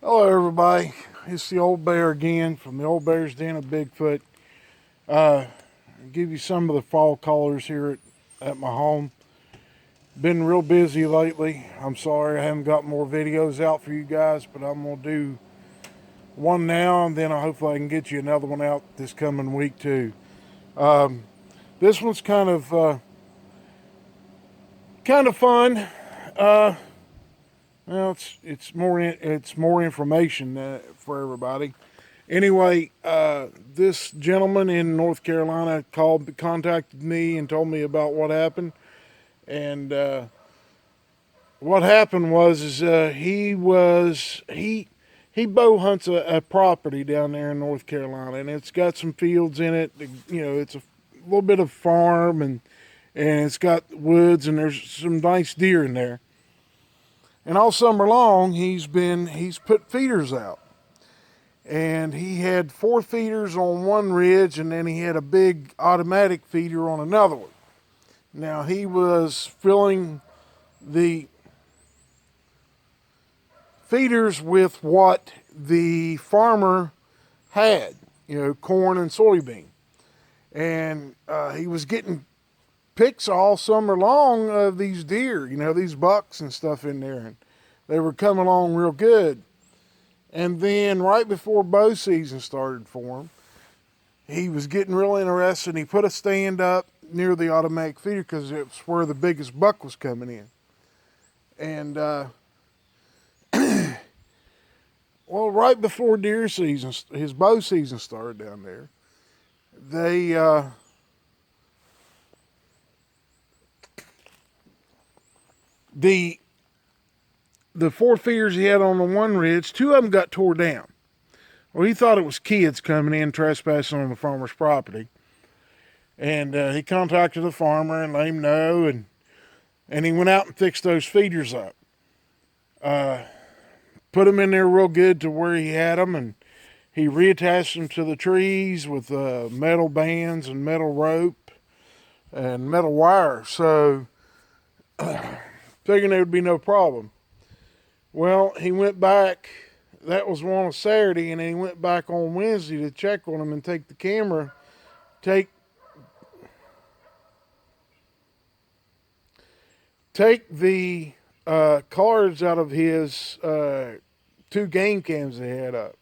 Hello, everybody. It's the old bear again from the old bear's den of Bigfoot. I'll give you some of the fall colors here at my home. Been real busy lately. I'm sorry I haven't got more videos out for you guys, but I'm going to do one now, and then hopefully I can get you another one out this coming week too. This one's kind of fun. Uh, well, it's more information for everybody. Anyway, this gentleman in North Carolina contacted me, and told me about what happened. And what happened was, he bow hunts a property down there in North Carolina, and it's got some fields in it. You know, it's a little bit of farm, and it's got woods, and there's some nice deer in there. And all summer long, he's put feeders out, and he had four feeders on one ridge, and then he had a big automatic feeder on another one. Now he was filling the feeders with what the farmer had, corn and soybean, and he was getting pics all summer long of these deer, these bucks and stuff in there, and they were coming along real good. And then right before bow season started for him, he was getting real interested, and he put a stand up near the automatic feeder because it's where the biggest buck was coming in. And, well, right before deer season, his bow season started down there, they, the four feeders he had on the one ridge, two of them got tore down. Well, he thought it was kids coming in trespassing on the farmer's property. And he contacted the farmer and let him know, and he went out and fixed those feeders up. Put them in there real good to where he had them, and he reattached them to the trees with metal bands and metal rope and metal wire. So, figuring there would be no problem. Well, he went back. That was on a Saturday, and then he went back on Wednesday to check on them and take the camera, take the cards out of his two game cams they had up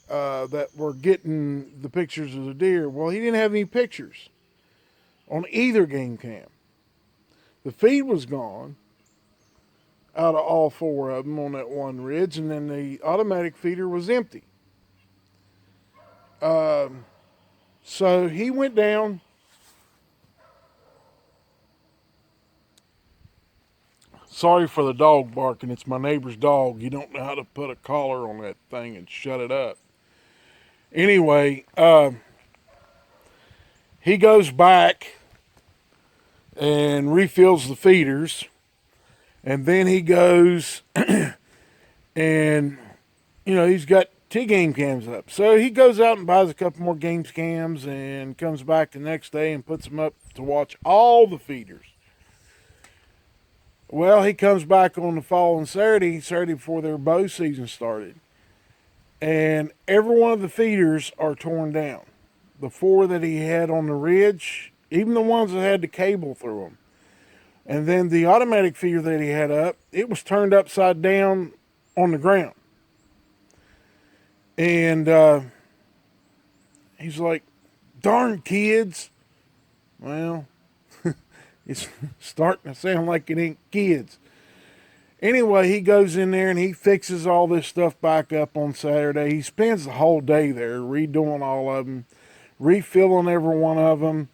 that were getting the pictures of the deer. Well, he didn't have any pictures on either game cam. The feed was gone out of all four of them on that one ridge, and then the automatic feeder was empty. So he went down. Sorry for the dog barking. It's my neighbor's dog. You don't know how to put a collar on that thing and shut it up. Anyway, he goes back and refills the feeders. And then he goes and, he's got two game cams up. So he goes out and buys a couple more game cams and comes back the next day and puts them up to watch all the feeders. Well, he comes back on the following Saturday before their bow season started. And every one of the feeders are torn down. The four that he had on the ridge, even the ones that had the cable through them. And then the automatic feeder that he had up, it was turned upside down on the ground. And he's like, darn kids. Well, it's starting to sound like it ain't kids. Anyway, he goes in there and he fixes all this stuff back up on Saturday. He spends the whole day there redoing all of them, refilling every one of them,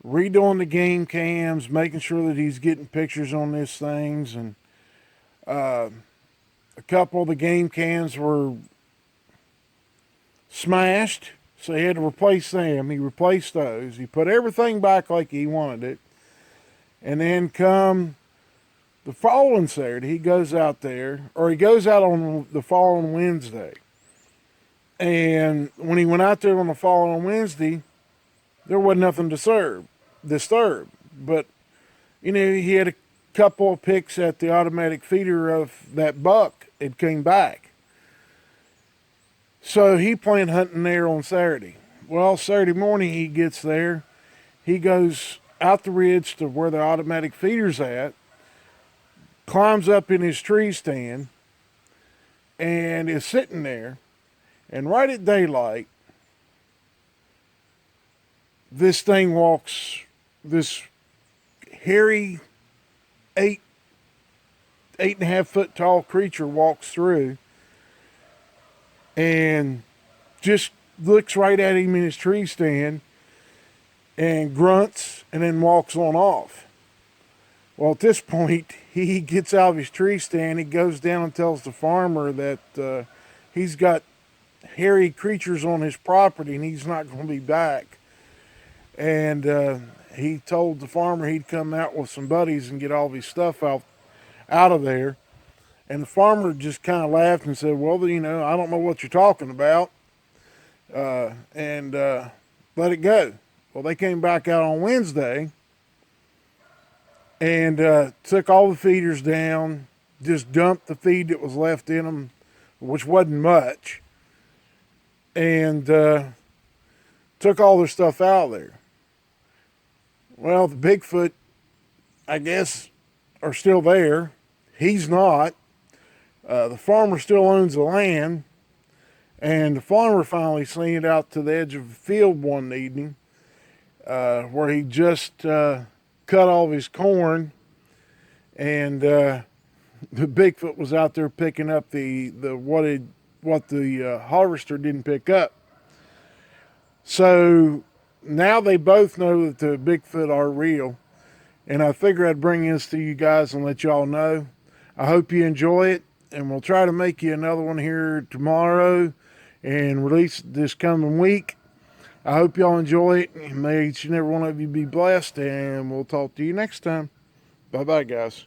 redoing the game cams, making sure that he's getting pictures on these things. And a couple of the game cams were smashed, so he had to replace them. He replaced those. He put everything back like he wanted it. And then come the following Saturday, he goes out there, or he goes out on the following Wednesday. And when he went out there on the following Wednesday, there wasn't nothing disturb. But, he had a couple of picks at the automatic feeder of that buck. It came back. So he planned hunting there on Saturday. Well, Saturday morning he gets there. He goes out the ridge to where the automatic feeder's at, climbs up in his tree stand, and is sitting there. And right at daylight, this thing walks, this hairy 8.5 foot tall creature walks through and just looks right at him in his tree stand and grunts and then walks on off. Well, at this point, he gets out of his tree stand. He goes down and tells the farmer that he's got hairy creatures on his property and he's not going to be back. And he told the farmer he'd come out with some buddies and get all of his stuff out of there. And the farmer just kind of laughed and said, well, you know, I don't know what you're talking about. And let it go. Well, they came back out on Wednesday and took all the feeders down, just dumped the feed that was left in them, which wasn't much, and took all their stuff out of there. Well, the Bigfoot, I guess, are still there. He's not. The farmer still owns the land, and the farmer finally seen it out to the edge of the field one evening, where he just cut all of his corn, and the Bigfoot was out there picking up what the harvester didn't pick up. So now they both know that the Bigfoot are real, and I figure I'd bring this to you guys and let y'all know. I hope you enjoy it, and we'll try to make you another one here tomorrow and release this coming week. I hope y'all enjoy it, and may each and every one of you be blessed, and we'll talk to you next time. Bye-bye, guys.